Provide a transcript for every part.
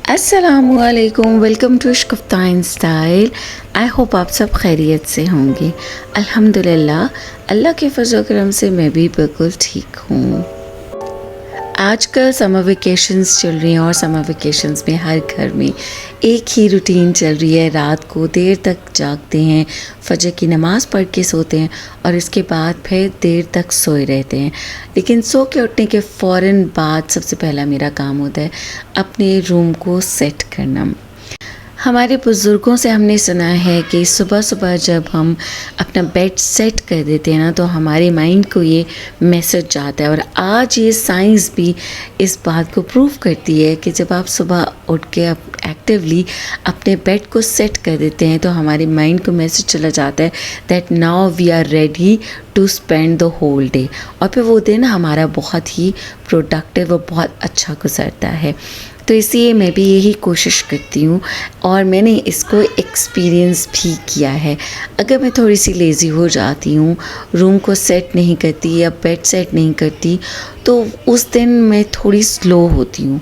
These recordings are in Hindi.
अस्सलामुअलैकुम, welcome to Ishq style. I hope आप सब खैरियत से होंगे। अल्हम्दुलिल्लाह, अल्लाह के फज़ल करम से मैं भी बिल्कुल ठीक हूँ। आजकल समर वेकेशंस चल रही हैं और समर वेकेशंस में हर घर में एक ही रूटीन चल रही है। रात को देर तक जागते हैं, फजर की नमाज़ पढ़ के सोते हैं और इसके बाद फिर देर तक सोए रहते हैं। लेकिन सो के उठने के फ़ौरन बाद सबसे पहला मेरा काम होता है अपने रूम को सेट करना। हमारे बुज़ुर्गों से हमने सुना है कि सुबह सुबह जब हम अपना बेड सेट कर देते हैं ना, तो हमारे माइंड को ये मैसेज जाता है। और आज ये साइंस भी इस बात को प्रूव करती है कि जब आप सुबह उठ के एक्टिवली अपने बेड को सेट कर देते हैं तो हमारे माइंड को मैसेज चला जाता है that now we are ready to spend the whole day. और फिर वो दिन हमारा बहुत ही प्रोडक्टिव और बहुत अच्छा गुजरता है। तो इसलिए मैं भी यही कोशिश करती हूँ और मैंने इसको एक्सपीरियंस भी किया है। अगर मैं थोड़ी सी लेज़ी हो जाती हूँ, रूम को सेट नहीं करती या बेड सेट नहीं करती, तो उस दिन मैं थोड़ी स्लो होती हूँ।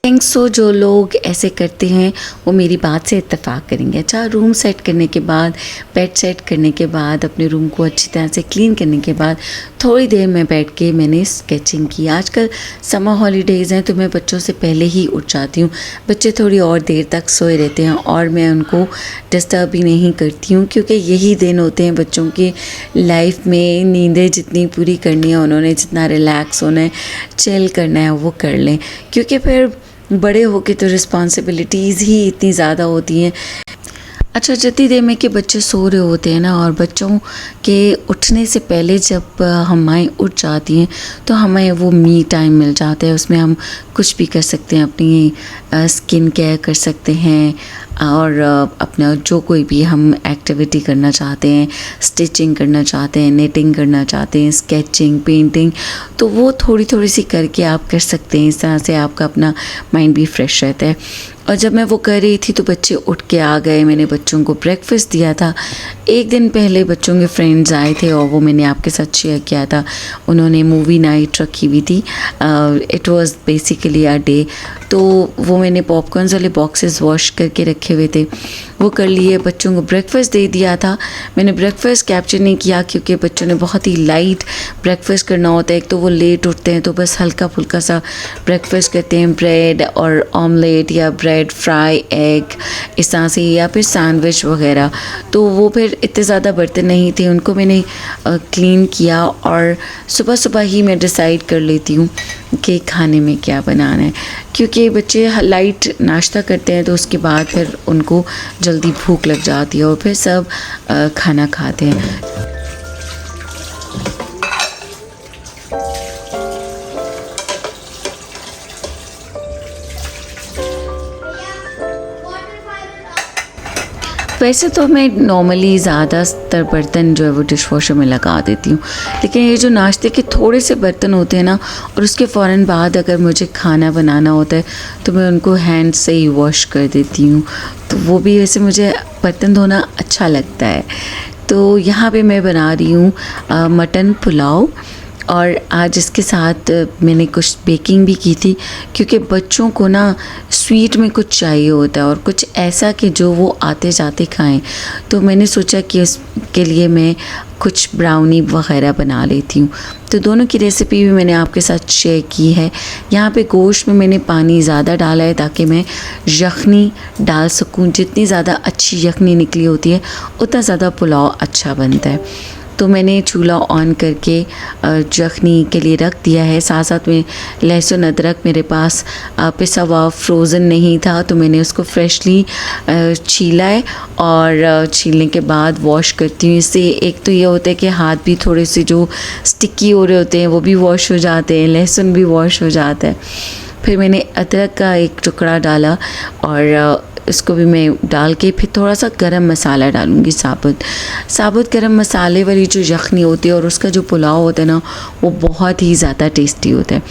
थिंक सो जो लोग ऐसे करते हैं वो मेरी बात से इत्तेफाक करेंगे। अच्छा, रूम सेट करने के बाद, बेड सेट करने के बाद, अपने रूम को अच्छी तरह से क्लीन करने के बाद थोड़ी देर में बैठ के मैंने स्केचिंग की। आजकल समर हॉलीडेज़ हैं तो मैं बच्चों से पहले ही उठ जाती हूँ। बच्चे थोड़ी और देर तक सोए रहते हैं और मैं उनको डिस्टर्ब भी नहीं करती हूँ, क्योंकि यही दिन होते हैं बच्चों की लाइफ में। नींदें जितनी पूरी करनी है उन्होंने, जितना रिलैक्स होना है, चिल करना है, वो कर लें, क्योंकि फिर बड़े होके तो रिस्पॉन्सिबिलिटीज़ ही इतनी ज़्यादा होती हैं। अच्छा, जितनी देर में कि बच्चे सो रहे होते हैं ना, और बच्चों के उठने से पहले जब हम माएँ उठ जाती हैं तो हमें वो मी टाइम मिल जाता है। उसमें हम कुछ भी कर सकते हैं, अपनी स्किन केयर कर सकते हैं और अपना जो कोई भी हम एक्टिविटी करना चाहते हैं, स्टिचिंग करना चाहते हैं, निटिंग करना चाहते हैं, स्केचिंग, पेंटिंग, तो वो थोड़ी थोड़ी सी करके आप कर सकते हैं। इस तरह से आपका अपना माइंड भी फ्रेश रहता है। और जब मैं वो कर रही थी तो बच्चे उठ के आ गए। मैंने बच्चों को ब्रेकफास्ट दिया था। एक दिन पहले बच्चों के फ्रेंड्स आए थे और वो मैंने आपके साथ शेयर किया था। उन्होंने मूवी नाइट रखी हुई थी। It was basically a day. तो वो मैंने पॉपकॉर्न्स वाले बॉक्सेस वॉश करके रखे हुए थे, वो कर लिए। बच्चों को ब्रेकफास्ट दे दिया था। मैंने ब्रेकफास्ट कैप्चर नहीं किया क्योंकि बच्चों ने बहुत ही लाइट ब्रेकफास्ट करना होता है। एक तो वो लेट उठते हैं तो बस हल्का फुल्का सा ब्रेकफास्ट करते हैं, ब्रेड और ऑमलेट या ब्रेड फ्राई एग इस तरह से, या फिर सैंडविच वगैरह। तो वो फिर इतने ज़्यादा बर्तन नहीं थे, उनको मैंने क्लीन किया और सुबह सुबह ही मैं डिसाइड कर लेती हूँ कि खाने में क्या बनाना है, क्योंकि बच्चे लाइट नाश्ता करते हैं तो उसके बाद फिर उनको जल्दी भूख लग जाती है और फिर सब खाना खाते हैं। वैसे तो मैं नॉर्मली ज़्यादातर बर्तन जो है वो डिश वॉशर में लगा देती हूँ, लेकिन ये जो नाश्ते के थोड़े से बर्तन होते हैं ना, और उसके फ़ौरन बाद अगर मुझे खाना बनाना होता है तो मैं उनको हैंड से ही वॉश कर देती हूँ। तो वो भी वैसे मुझे बर्तन धोना अच्छा लगता है। तो यहाँ पे मैं बना रही हूँ मटन पुलाव, और आज इसके साथ मैंने कुछ बेकिंग भी की थी, क्योंकि बच्चों को ना स्वीट में कुछ चाहिए होता है और कुछ ऐसा कि जो वो आते जाते खाएं। तो मैंने सोचा कि उसके लिए मैं कुछ ब्राउनी वग़ैरह बना लेती हूँ। तो दोनों की रेसिपी भी मैंने आपके साथ शेयर की है। यहाँ पे गोश्त में मैंने पानी ज़्यादा डाला है ताकि मैं यखनी डाल सकूँ। जितनी ज़्यादा अच्छी यखनी निकली होती है उतना ज़्यादा पुलाव अच्छा बनता है। तो मैंने चूल्हा ऑन करके यखनी के लिए रख दिया है। साथ साथ में लहसुन अदरक मेरे पास पिसा हुआ फ्रोज़न नहीं था, तो मैंने उसको फ्रेशली छीला है और छीलने के बाद वॉश करती हूँ। इससे एक तो ये होता है कि हाथ भी थोड़े से जो स्टिकी हो रहे होते हैं वो भी वॉश हो जाते हैं, लहसुन भी वॉश हो जाता है। फिर मैंने अदरक का एक टुकड़ा डाला और इसको भी मैं डाल के फिर थोड़ा सा गरम मसाला डालूँगी, साबुत गरम मसाले वाली जो यखनी होती है और उसका जो पुलाव होता है ना, वो बहुत ही ज़्यादा टेस्टी होता है।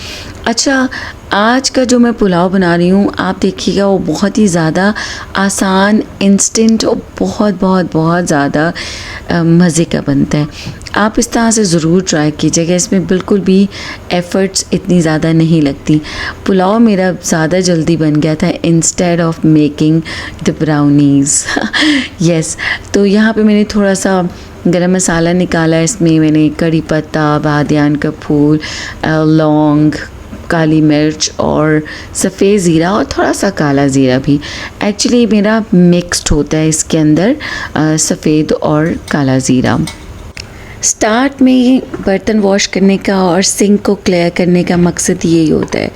अच्छा, आज का जो मैं पुलाव बना रही हूँ आप देखिएगा, वो बहुत ही ज़्यादा आसान, इंस्टेंट और बहुत बहुत बहुत ज़्यादा मज़े का बनता है। आप इस तरह से ज़रूर ट्राई कीजिएगा, इसमें बिल्कुल भी एफ़र्ट्स इतनी ज़्यादा नहीं लगती। पुलाव मेरा ज़्यादा जल्दी बन गया था instead of making the brownies. Yes, तो यहाँ पे मैंने थोड़ा सा गरम मसाला निकाला, इसमें मैंने कड़ी पत्ता, बादियान का फूल, लौंग, काली मिर्च और सफ़ेद ज़ीरा और थोड़ा सा काला ज़ीरा भी। एक्चुअली मेरा मिक्स्ड होता है इसके अंदर सफ़ेद और काला ज़ीरा। स्टार्ट में बर्तन वॉश करने का और सिंक को क्लियर करने का मकसद यही होता है,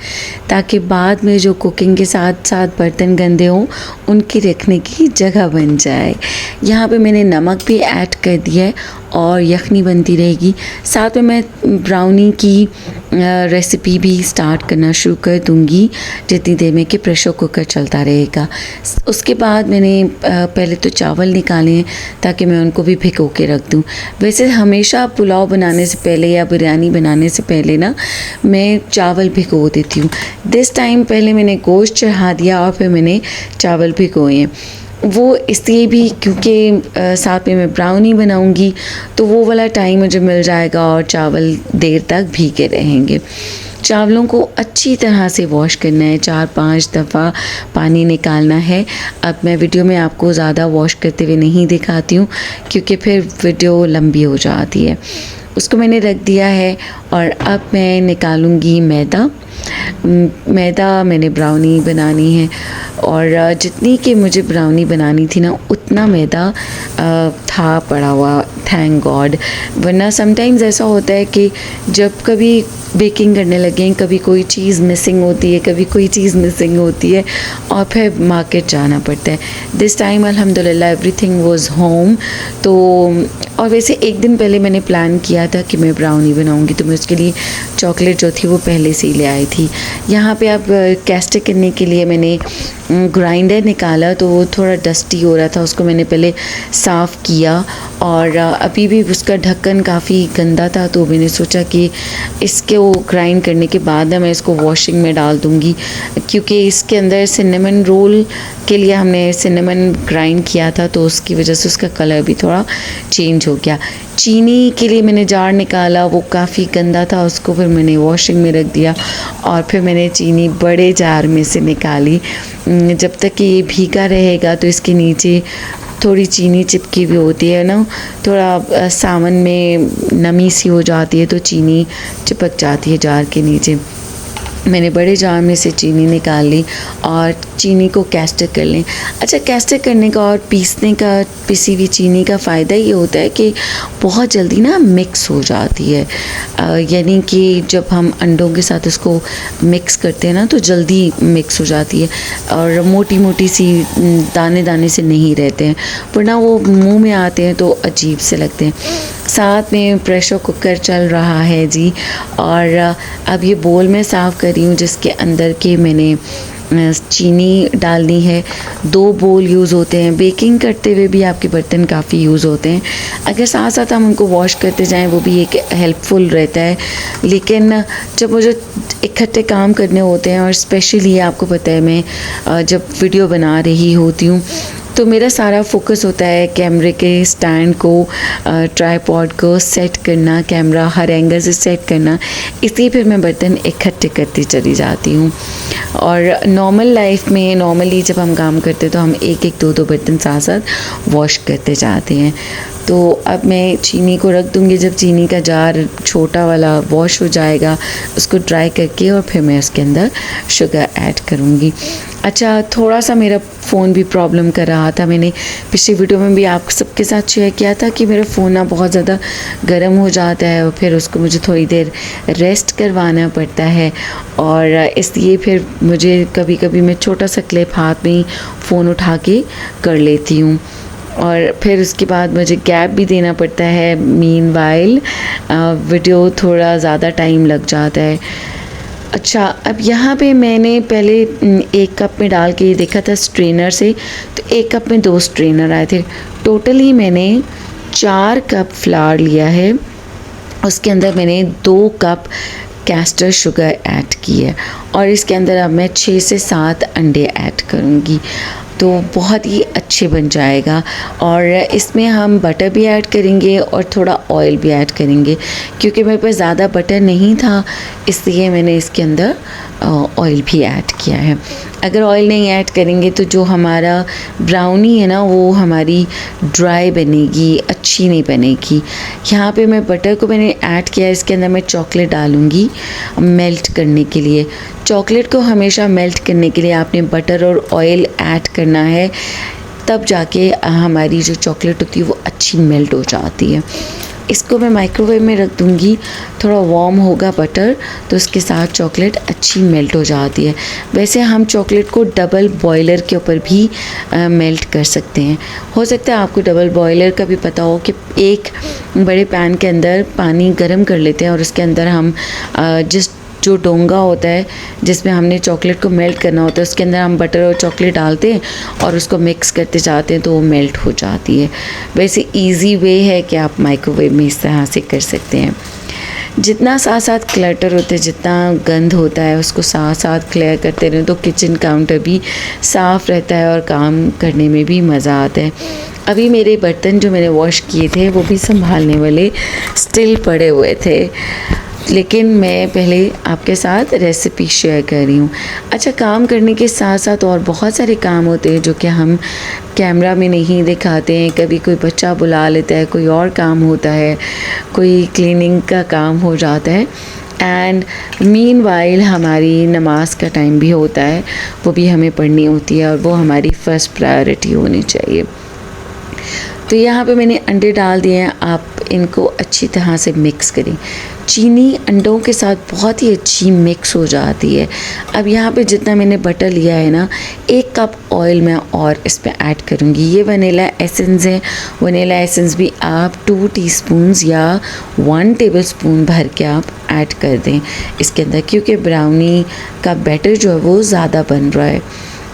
ताकि बाद में जो कुकिंग के साथ साथ बर्तन गंदे हों उनकी रखने की जगह बन जाए। यहाँ पे मैंने नमक भी ऐड कर दिया है और यखनी बनती रहेगी। साथ में मैं ब्राउनी की रेसिपी भी स्टार्ट करना शुरू कर दूँगी जितनी देर में कि प्रेशर कुकर चलता रहेगा। उसके बाद मैंने पहले तो चावल निकाले हैं ताकि मैं उनको भी भिगो के रख दूँ। वैसे हमेशा पुलाव बनाने से पहले या बिरयानी बनाने से पहले ना मैं चावल भिगो देती हूँ। दिस टाइम पहले मैंने गोश्त चढ़ा दिया और फिर मैंने चावल भिगोए हैं। वो इसलिए भी क्योंकि साथ में मैं ब्राउनी बनाऊंगी तो वो वाला टाइम मुझे मिल जाएगा और चावल देर तक भीगे रहेंगे। चावलों को अच्छी तरह से वॉश करना है, 4-5 दफ़ा पानी निकालना है। अब मैं वीडियो में आपको ज़्यादा वॉश करते हुए नहीं दिखाती हूँ क्योंकि फिर वीडियो लंबी हो जाती है। उसको मैंने रख दिया है और अब मैं निकालूंगी मैदा। मैंने ब्राउनी बनानी है और जितनी कि मुझे ब्राउनी बनानी थी ना उतना मैदा था पड़ा हुआ, थैंक गॉड। वरना समटाइम्स ऐसा होता है कि जब कभी बेकिंग करने लगें कभी कोई चीज़ मिसिंग होती है, कभी कोई चीज़ मिसिंग होती है और फिर मार्केट जाना पड़ता है। दिस टाइम अल्हम्दुलिल्लाह एवरीथिंग वाज होम। तो और वैसे एक दिन पहले मैंने प्लान किया था कि मैं ब्राउनी बनाऊंगी, तो मैं उसके लिए चॉकलेट जो थी वो पहले से ही ले आई थी। यहाँ पे अब कैस्टर करने के लिए मैंने ग्राइंडर निकाला तो वो थोड़ा डस्टी हो रहा था, उसको मैंने पहले साफ़ किया और अभी भी उसका ढक्कन काफ़ी गंदा था, तो मैंने सोचा कि इसके वो ग्राइंड करने के बाद मैं इसको वॉशिंग में डाल दूँगी क्योंकि इसके अंदर सिनेमन रोल के लिए हमने सिनेमन ग्राइंड किया था तो उसकी वजह से उसका कलर भी थोड़ा चेंज हो गया। चीनी के लिए मैंने जार निकाला, वो काफ़ी गंदा था, उसको फिर मैंने वॉशिंग में रख दिया और फिर मैंने चीनी बड़े जार में से निकाली। जब तक कि ये भीगा रहेगा तो इसके नीचे थोड़ी चीनी चिपकी भी होती है ना, थोड़ा सावन में नमी सी हो जाती है तो चीनी चिपक जाती है जार के नीचे। मैंने बड़े जार में से चीनी निकाल ली और चीनी को कैस्टर कर लें। अच्छा, कैस्टर करने का और पीसने का, पिसी हुई चीनी का फ़ायदा ये होता है कि बहुत जल्दी ना मिक्स हो जाती है। यानी कि जब हम अंडों के साथ इसको मिक्स करते हैं ना तो जल्दी मिक्स हो जाती है और मोटी मोटी सी दाने दाने से नहीं रहते हैं, वरना वो मुंह में आते हैं तो अजीब से लगते हैं। साथ में प्रेशर कुकर चल रहा है जी और अब ये बोल मैं साफ़ कर रही हूँ जिसके अंदर के मैंने चीनी डालनी है। 2 बोल यूज़ होते हैं, बेकिंग करते हुए भी आपके बर्तन काफ़ी यूज़ होते हैं। अगर साथ साथ हम उनको वॉश करते जाएं वो भी एक हेल्पफुल रहता है, लेकिन जब मुझे इकट्ठे काम करने होते हैं और स्पेशली आपको पता है मैं जब वीडियो बना रही होती हूँ तो मेरा सारा फोकस होता है कैमरे के स्टैंड को, ट्राइपॉड को सेट करना, कैमरा हर एंगल से सेट करना, इसलिए फिर मैं बर्तन इकट्ठे करती चली जाती हूँ। और नॉर्मल लाइफ में नॉर्मली जब हम काम करते तो हम एक एक 2-2 बर्तन साथ साथ वॉश करते जाते हैं। तो अब मैं चीनी को रख दूँगी, जब चीनी का जार छोटा वाला वॉश हो जाएगा उसको ड्राई करके और फिर मैं उसके अंदर शुगर ऐड करूँगी। अच्छा, थोड़ा सा मेरा फ़ोन भी प्रॉब्लम कर रहा था। मैंने पिछली वीडियो में भी आप सबके साथ शेयर किया था कि मेरा फ़ोन ना बहुत ज़्यादा गर्म हो जाता है और फिर उसको मुझे थोड़ी देर रेस्ट करवाना पड़ता है और इसलिए फिर मुझे कभी कभी मैं छोटा सा क्लिप हाथ में ही फ़ोन उठा के कर लेती हूँ और फिर उसके बाद मुझे गैप भी देना पड़ता है। मीनवाइल वीडियो थोड़ा ज़्यादा टाइम लग जाता है। अच्छा, अब यहाँ पे मैंने पहले 1 कप में डाल के देखा था स्ट्रेनर से, तो 1 कप में 2 स्ट्रेनर आए थे। टोटली मैंने 4 कप फ्लावर लिया है, उसके अंदर मैंने 2 कप कैस्टर शुगर ऐड की है और इसके अंदर अब मैं 6 से 7 अंडे ऐड करूँगी, तो बहुत ही अच्छे बन जाएगा। और इसमें हम बटर भी ऐड करेंगे और थोड़ा ऑयल भी ऐड करेंगे, क्योंकि मेरे पास ज़्यादा बटर नहीं था इसलिए मैंने इसके अंदर ऑयल भी ऐड किया है। अगर ऑयल नहीं ऐड करेंगे तो जो हमारा ब्राउनी है ना वो हमारी ड्राई बनेगी, अच्छी नहीं बनेगी। यहाँ पे मैं बटर को मैंने ऐड किया है, इसके अंदर मैं चॉकलेट डालूँगी मेल्ट करने के लिए। चॉकलेट को हमेशा मेल्ट करने के लिए आपने बटर और ऑयल ऐड करना है, तब जाके हमारी जो चॉकलेट होती है वो अच्छी मेल्ट हो जाती है। इसको मैं माइक्रोवेव में रख दूँगी, थोड़ा वार्म होगा बटर तो उसके साथ चॉकलेट अच्छी मेल्ट हो जाती है। वैसे हम चॉकलेट को डबल बॉयलर के ऊपर भी मेल्ट कर सकते हैं। हो सकता है आपको डबल बॉयलर का भी पता हो कि एक बड़े पैन के अंदर पानी गर्म कर लेते हैं और उसके अंदर हम जो डोंगा होता है जिसमें हमने चॉकलेट को मेल्ट करना होता है उसके अंदर हम बटर और चॉकलेट डालते हैं और उसको मिक्स करते जाते हैं तो वो मेल्ट हो जाती है। वैसे इजी वे है कि आप माइक्रोवेव में इस तरह से कर सकते हैं। जितना साथ साथ क्लटर होता है, जितना गंद होता है उसको साथ साथ क्लियर करते रहें तो किचन काउंटर भी साफ़ रहता है और काम करने में भी मज़ा आता है। अभी मेरे बर्तन जो मैंने वॉश किए थे वो भी संभालने वाले स्टिल पड़े हुए थे, लेकिन मैं पहले आपके साथ रेसिपी शेयर कर रही हूँ। अच्छा, काम करने के साथ साथ और बहुत सारे काम होते हैं जो कि हम कैमरा में नहीं दिखाते हैं। कभी कोई बच्चा बुला लेता है, कोई और काम होता है, कोई क्लीनिंग का काम हो जाता है। एंड मीनवाइल हमारी नमाज का टाइम भी होता है, वो भी हमें पढ़नी होती है और वो हमारी फ़र्स्ट प्रायोरिटी होनी चाहिए। तो यहाँ पे मैंने अंडे डाल दिए हैं, आप इनको अच्छी तरह से मिक्स करें। चीनी अंडों के साथ बहुत ही अच्छी मिक्स हो जाती है। अब यहाँ पे जितना मैंने बटर लिया है ना, 1 कप ऑयल मैं और इस पर ऐड करूँगी। ये वनीला एसेंस है, वनीला एसेंस भी आप 2 टीस्पून्स या 1 टेबलस्पून भर के आप ऐड कर दें इसके अंदर, क्योंकि ब्राउनी का बैटर जो है वो ज़्यादा बन रहा है।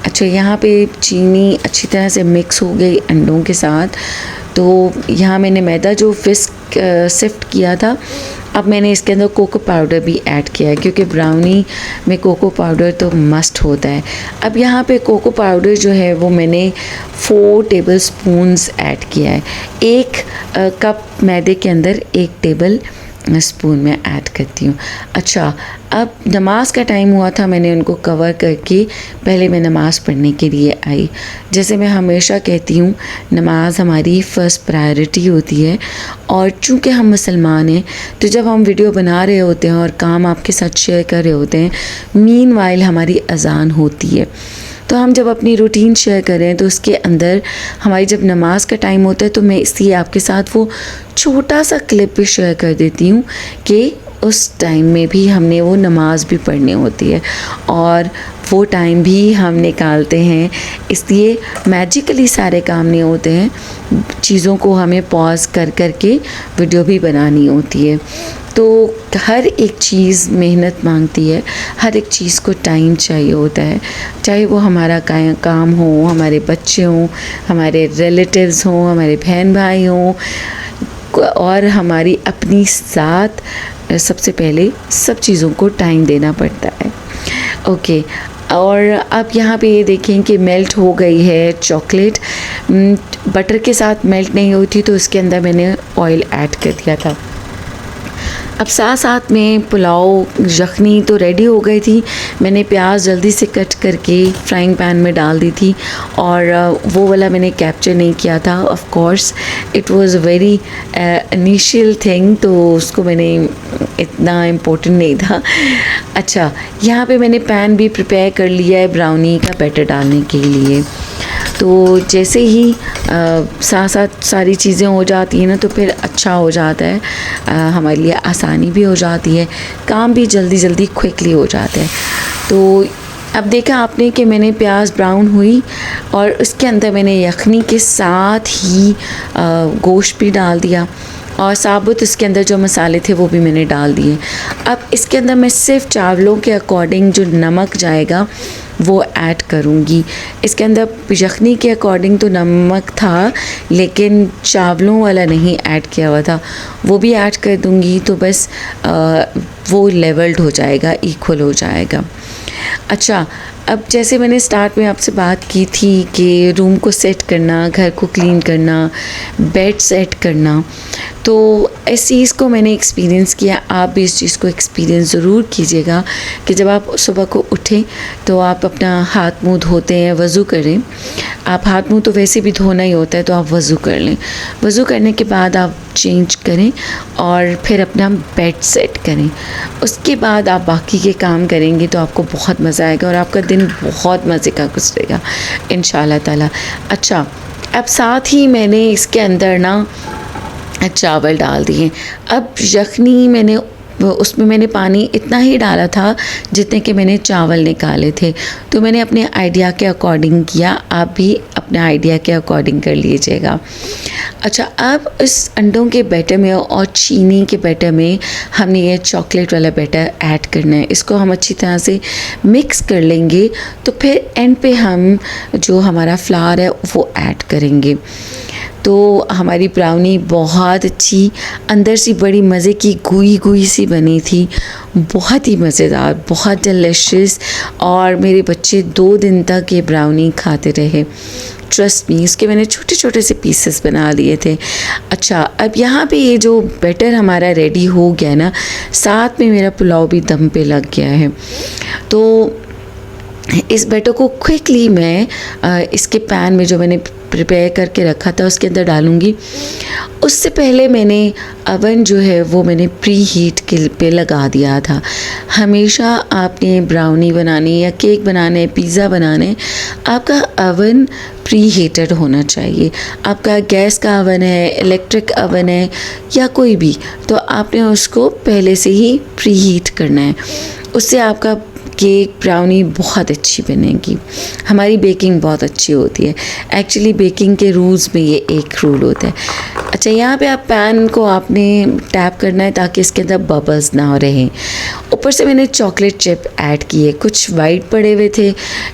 अच्छा, यहाँ पे चीनी अच्छी तरह से मिक्स हो गई अंडों के साथ। तो यहाँ मैंने मैदा जो सिफ्ट किया था, अब मैंने इसके अंदर कोको पाउडर भी ऐड किया है, क्योंकि ब्राउनी में कोको पाउडर तो मस्ट होता है। अब यहाँ पे कोको पाउडर जो है वो मैंने 4 टेबलस्पून्स ऐड किया है। 1 कप मैदे के अंदर 1 टेबल स्पून में ऐड करती हूँ। अच्छा, अब नमाज का टाइम हुआ था, मैंने उनको कवर करके पहले मैं नमाज़ पढ़ने के लिए आई। जैसे मैं हमेशा कहती हूँ, नमाज हमारी फ़र्स्ट प्रायोरिटी होती है। और चूँकि हम मुसलमान हैं तो जब हम वीडियो बना रहे होते हैं और काम आपके साथ शेयर कर रहे होते हैं, मीनवाइल हमारी अज़ान होती है। तो हम जब अपनी रूटीन शेयर करें तो उसके अंदर हमारी जब नमाज का टाइम होता है तो मैं इसलिए आपके साथ वो छोटा सा क्लिप भी शेयर कर देती हूँ कि उस टाइम में भी हमने वो नमाज भी पढ़नी होती है और वो टाइम भी हम निकालते हैं। इसलिए मैजिकली सारे काम नहीं होते हैं, चीज़ों को हमें पॉज कर कर के वीडियो भी बनानी होती है। तो हर एक चीज़ मेहनत मांगती है, हर एक चीज़ को टाइम चाहिए होता है, चाहे वो हमारा काम हो, हमारे बच्चे हों, हमारे रिलेटिव्स हों, हमारे बहन भाई हों, और हमारी अपनी साथ सबसे पहले सब चीज़ों को टाइम देना पड़ता है। ओके, और अब यहाँ पे ये देखें कि मेल्ट हो गई है चॉकलेट। बटर के साथ मेल्ट नहीं हुई थी तो इसके अंदर मैंने ऑयल ऐड कर दिया था। अब साथ साथ में पुलाव यखनी तो रेडी हो गई थी। मैंने प्याज जल्दी से कट करके फ्राइंग पैन में डाल दी थी और वो वाला मैंने कैप्चर नहीं किया था। Of course it was very initial thing, तो उसको मैंने इतना इम्पोर्टेंट नहीं था। अच्छा, यहाँ पे मैंने पैन भी प्रिपेयर कर लिया है ब्राउनी का बैटर डालने के लिए। तो जैसे ही साथ साथ सारी चीज़ें हो जाती हैं ना तो फिर अच्छा हो जाता है, हमारे लिए आसानी भी हो जाती है, काम भी जल्दी जल्दी क्विकली हो जाता है। तो अब देखा आपने कि मैंने प्याज ब्राउन हुई और उसके अंदर मैंने यखनी के साथ ही गोश्त भी डाल दिया और साबुत इसके अंदर जो मसाले थे वो भी मैंने डाल दिए। अब इसके अंदर मैं सिर्फ चावलों के अकॉर्डिंग जो नमक जाएगा वो ऐड करूँगी। इसके अंदर यखनी के अकॉर्डिंग तो नमक था, लेकिन चावलों वाला नहीं ऐड किया हुआ था, वो भी ऐड कर दूँगी। तो बस वो लेवल्ड हो जाएगा, इक्वल हो जाएगा। अच्छा, अब जैसे मैंने स्टार्ट में आपसे बात की थी कि रूम को सेट करना, घर को क्लीन करना, बेड सेट करना, तो इस चीज़ को मैंने एक्सपीरियंस किया। आप भी इस चीज़ को एक्सपीरियंस ज़रूर कीजिएगा कि जब आप सुबह को उठें तो आप अपना हाथ मुंह धोते हैं, वज़ू करें। आप हाथ मुंह तो वैसे भी धोना ही होता है, तो आप वज़ू कर लें। वज़ू करने के बाद आप चेंज करें और फिर अपना बेड सेट करें। उसके बाद आप बाकी के काम करेंगे तो आपको बहुत मज़ा आएगा और आपका दिन बहुत मज़े का गुजरेगा इंशाल्लाह ताला। अच्छा, अब साथ ही मैंने इसके अंदर ना चावल डाल दिए। अब यखनी उसमें मैंने पानी इतना ही डाला था जितने के मैंने चावल निकाले थे, तो मैंने अपने आइडिया के अकॉर्डिंग किया। आप भी अपने आइडिया के अकॉर्डिंग कर लीजिएगा। अच्छा, अब इस अंडों के बैटर में और चीनी के बैटर में हमने ये चॉकलेट वाला बैटर ऐड करना है। इसको हम अच्छी तरह से मिक्स कर लेंगे, तो फिर एंड पे हम जो हमारा फ्लावर है वो ऐड करेंगे। तो हमारी ब्राउनी बहुत अच्छी, अंदर से बड़ी मज़े की गुई गुई सी बनी थी, बहुत ही मज़ेदार, बहुत डिलिशियस। और मेरे बच्चे 2 दिन तक ये ब्राउनी खाते रहे, ट्रस्ट मी। इसके मैंने छोटे छोटे से पीसेस बना लिए थे। अच्छा, अब यहाँ पे ये जो बैटर हमारा रेडी हो गया ना, साथ में मेरा पुलाव भी दम पे लग गया है। तो इस बैटर को क्विकली मैं इसके पैन में जो मैंने प्रिपेयर करके रखा था उसके अंदर डालूँगी। उससे पहले मैंने अवन जो है वो मैंने प्री हीट के पे लगा दिया था। हमेशा आपने ब्राउनी बनानी या केक बनाने, पिज़्ज़ा बनाने, आपका अवन प्री हीटेड होना चाहिए। आपका गैस का अवन है, इलेक्ट्रिक अवन है या कोई भी, तो आपने उसको पहले से ही प्री हीट करना है। उससे आपका केक ब्राउनी बहुत अच्छी बनेगी। हमारी बेकिंग बहुत अच्छी होती है। एक्चुअली बेकिंग के रूल्स में ये एक रूल होता है। अच्छा, यहाँ पे आप पैन को आपने टैप करना है ताकि इसके अंदर बबल्स ना रहें। ऊपर से मैंने चॉकलेट चिप ऐड किए, कुछ वाइट पड़े हुए थे,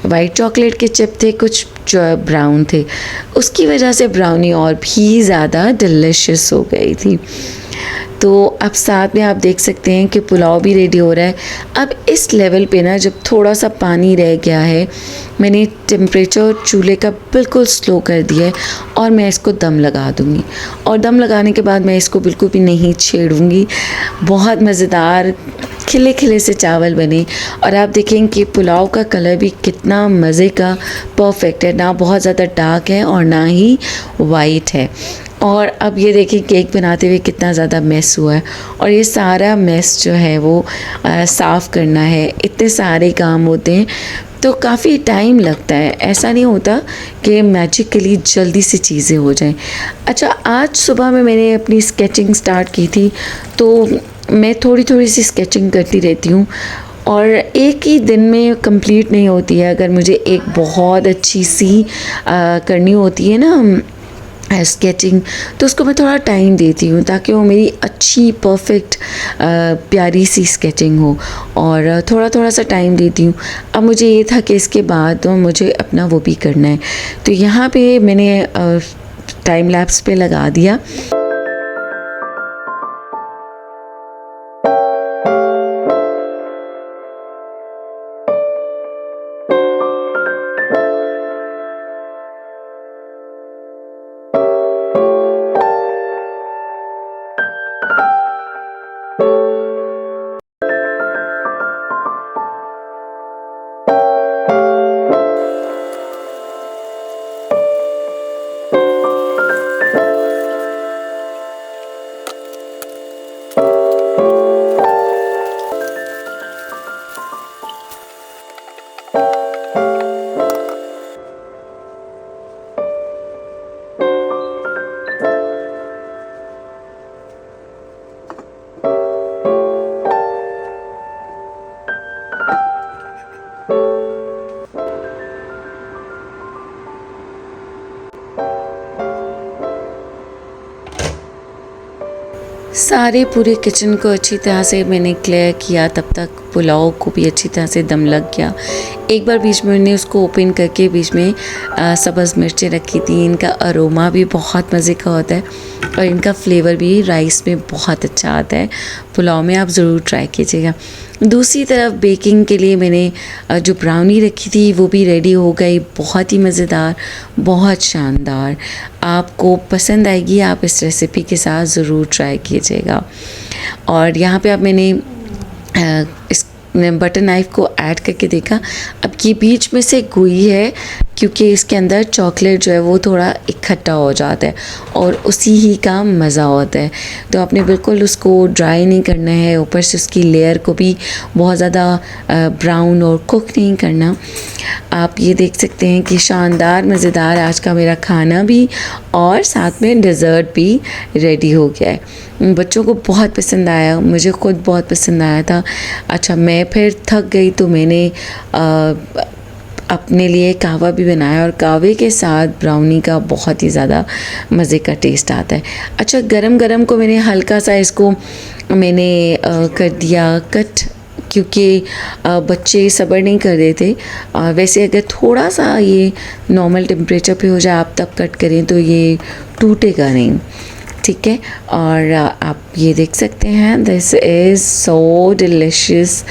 वाइट चॉकलेट के चिप थे, कुछ ब्राउन थे। उसकी वजह से ब्राउनी और भी ज़्यादा डिलिशियस हो गई थी। तो अब साथ में आप देख सकते हैं कि पुलाव भी रेडी हो रहा है। अब इस लेवल पे ना जब थोड़ा सा पानी रह गया है, मैंने टेम्परेचर चूल्हे का बिल्कुल स्लो कर दिया है और मैं इसको दम लगा दूँगी। और दम लगाने के बाद मैं इसको बिल्कुल भी नहीं छेड़ूँगी। बहुत मज़ेदार खिले खिले से चावल बने और आप देखें कि पुलाव का कलर भी कितना मज़े का परफेक्ट है, ना बहुत ज़्यादा डार्क है और ना ही वाइट है। और अब ये देखिए केक बनाते हुए कितना ज़्यादा मेस हुआ है और ये सारा मेस जो है वो साफ़ करना है। इतने सारे काम होते हैं तो काफ़ी टाइम लगता है, ऐसा नहीं होता कि मैजिकली जल्दी से चीज़ें हो जाएं। अच्छा, आज सुबह में मैंने अपनी स्केचिंग स्टार्ट की थी, तो मैं थोड़ी थोड़ी सी स्केचिंग करती रहती हूँ और एक ही दिन में कंप्लीट नहीं होती है। अगर मुझे एक बहुत अच्छी सी करनी होती है ना स्केचिंग, तो उसको मैं थोड़ा टाइम देती हूँ ताकि वो मेरी अच्छी परफेक्ट प्यारी सी स्केचिंग हो और थोड़ा थोड़ा सा टाइम देती हूँ। अब मुझे ये था कि इसके बाद तो मुझे अपना वो भी करना है, तो यहाँ पे मैंने टाइम लैप्स पे लगा दिया। सारे पूरे किचन को अच्छी तरह से मैंने क्लियर किया, तब तक पुलाव को भी अच्छी तरह से दम लग गया। एक बार बीच में मैंने उसको ओपन करके बीच में सब्ज़ मिर्चें रखी थी। इनका अरोमा भी बहुत मज़े का होता है और इनका फ्लेवर भी राइस में बहुत अच्छा आता है। पुलाव में आप ज़रूर ट्राई कीजिएगा। दूसरी तरफ बेकिंग के लिए मैंने जो ब्राउनी रखी थी वो भी रेडी हो गई। बहुत ही मज़ेदार, बहुत शानदार, आपको पसंद आएगी। आप इस रेसिपी के साथ ज़रूर ट्राई कीजिएगा। और यहाँ पे अब मैंने इस बटर नाइफ़ को ऐड करके देखा। अब ये बीच में से गुई है क्योंकि इसके अंदर चॉकलेट जो है वो थोड़ा इकट्ठा हो जाता है और उसी ही का मज़ा होता है। तो आपने बिल्कुल उसको ड्राई नहीं करना है, ऊपर से उसकी लेयर को भी बहुत ज़्यादा ब्राउन और कुक नहीं करना। आप ये देख सकते हैं कि शानदार मज़ेदार आज का मेरा खाना भी और साथ में डेज़र्ट भी रेडी हो गया है। बच्चों को बहुत पसंद आया, मुझे ख़ुद बहुत पसंद आया था। अच्छा, मैं फिर थक गई तो मैंने अपने लिए कहवा भी बनाया और कहवे के साथ ब्राउनी का बहुत ही ज़्यादा मज़े का टेस्ट आता है। अच्छा, गरम गरम को मैंने हल्का सा इसको मैंने कर दिया कट, क्योंकि बच्चे सब्र नहीं कर रहे थे। वैसे अगर थोड़ा सा ये नॉर्मल टेम्परेचर पे हो जाए आप तब कट करें तो ये टूटेगा नहीं, ठीक है। और आप ये देख सकते हैं, this is so delicious,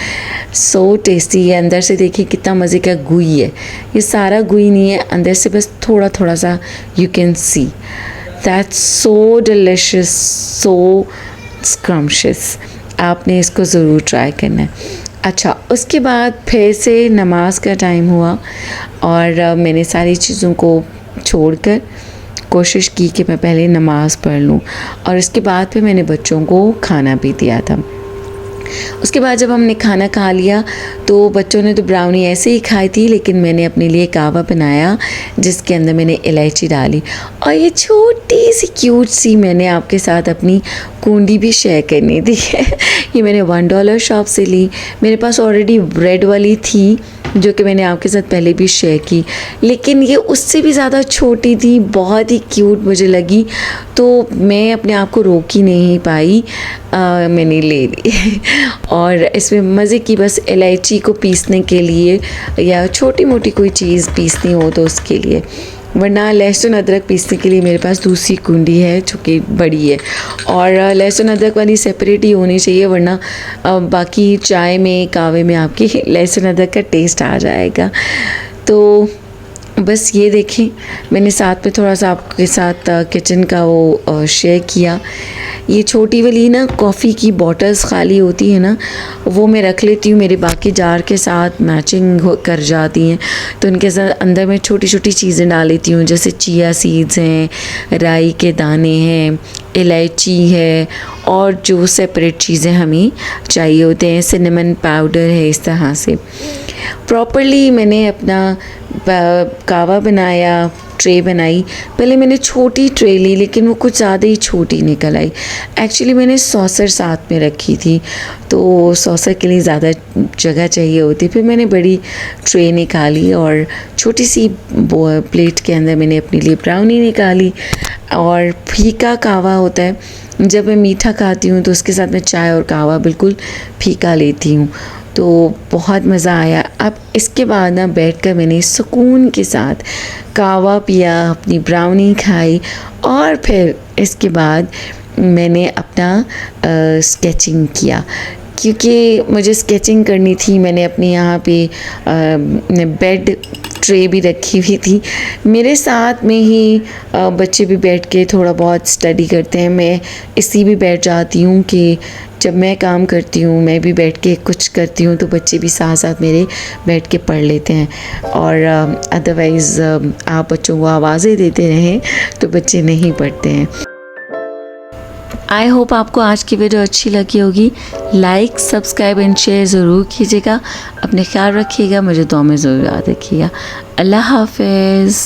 so tasty. ये अंदर से देखिए कितना मज़े का गुई है। ये सारा गुई नहीं है, अंदर से बस थोड़ा थोड़ा सा you can see. That's so delicious, so scrumptious. आपने इसको ज़रूर ट्राई करना है। अच्छा, उसके बाद फिर से नमाज का टाइम हुआ और मैंने सारी चीज़ों को छोड़कर कोशिश की कि मैं पहले नमाज़ पढ़ लूँ और इसके बाद फिर मैंने बच्चों को खाना भी दिया था। उसके बाद जब हमने खाना खा लिया तो बच्चों ने तो ब्राउनी ऐसे ही खाई थी, लेकिन मैंने अपने लिए कहवा बनाया जिसके अंदर मैंने इलायची डाली और ये छोटी सी क्यूट सी मैंने आपके साथ अपनी कुंडी भी शेयर करनी थी। ये मैंने $1 शॉप से ली। मेरे पास ऑलरेडी ब्रेड वाली थी जो कि मैंने आपके साथ पहले भी शेयर की, लेकिन ये उससे भी ज़्यादा छोटी थी, बहुत ही क्यूट मुझे लगी तो मैं अपने आप को रोक ही नहीं पाई, मैंने ले ली। और इसमें मज़े की बस इलायची को पीसने के लिए या छोटी मोटी कोई चीज़ पीसनी हो तो उसके लिए, वरना लहसुन अदरक पीसने के लिए मेरे पास दूसरी कुंडी है जो कि बड़ी है और लहसुन अदरक वाली सेपरेट ही होनी चाहिए, वरना बाकी चाय में कहवे में आपकी लहसुन अदरक का टेस्ट आ जाएगा। तो बस ये देखें, मैंने साथ में थोड़ा सा आपके साथ किचन का वो शेयर किया। ये छोटी वाली ना कॉफ़ी की बॉटल्स खाली होती है ना, वो मैं रख लेती हूँ, मेरे बाकी जार के साथ मैचिंग कर जाती हैं। तो उनके साथ अंदर मैं छोटी छोटी चीज़ें डाल लेती हूँ, जैसे चिया सीड्स हैं, राई के दाने हैं, इलायची है और जो सेपरेट चीज़ें हमें चाहिए होते हैं, सिनेमन पाउडर है। इस तरह से प्रॉपर्ली मैंने अपना कहवा बनाया, ट्रे बनाई। पहले मैंने छोटी ट्रे ली लेकिन वो कुछ ज़्यादा ही छोटी निकल आई। एक्चुअली मैंने सॉसर साथ में रखी थी तो सॉसर के लिए ज़्यादा जगह चाहिए होती। फिर मैंने बड़ी ट्रे निकाली और छोटी सी प्लेट के अंदर मैंने अपने लिए ब्राउनी निकाली। और फीका कहवा होता है, जब मैं मीठा खाती हूँ तो उसके साथ मैं चाय और कहवा बिल्कुल फीका लेती हूँ, तो बहुत मज़ा आया। अब इसके बाद ना बैठकर मैंने सुकून के साथ कहवा पिया, अपनी ब्राउनी खाई और फिर इसके बाद मैंने अपना स्केचिंग किया, क्योंकि मुझे स्केचिंग करनी थी। मैंने अपने यहाँ पे बेड ट्रे भी रखी हुई थी, मेरे साथ में ही बच्चे भी बैठ के थोड़ा बहुत स्टडी करते हैं। मैं इसी भी बैठ जाती हूँ कि जब मैं काम करती हूँ मैं भी बैठ के कुछ करती हूँ तो बच्चे भी साथ साथ मेरे बैठ के पढ़ लेते हैं। और अदरवाइज़ आप बच्चों को आवाज़ें देते रहें तो बच्चे नहीं पढ़ते हैं। आई होप आपको आज की वीडियो अच्छी लगी होगी। लाइक, सब्सक्राइब एंड शेयर ज़रूर कीजिएगा। अपने ख्याल रखिएगा, मुझे दुआ में ज़रूर याद रखिएगा। अल्लाह हाफ़िज़।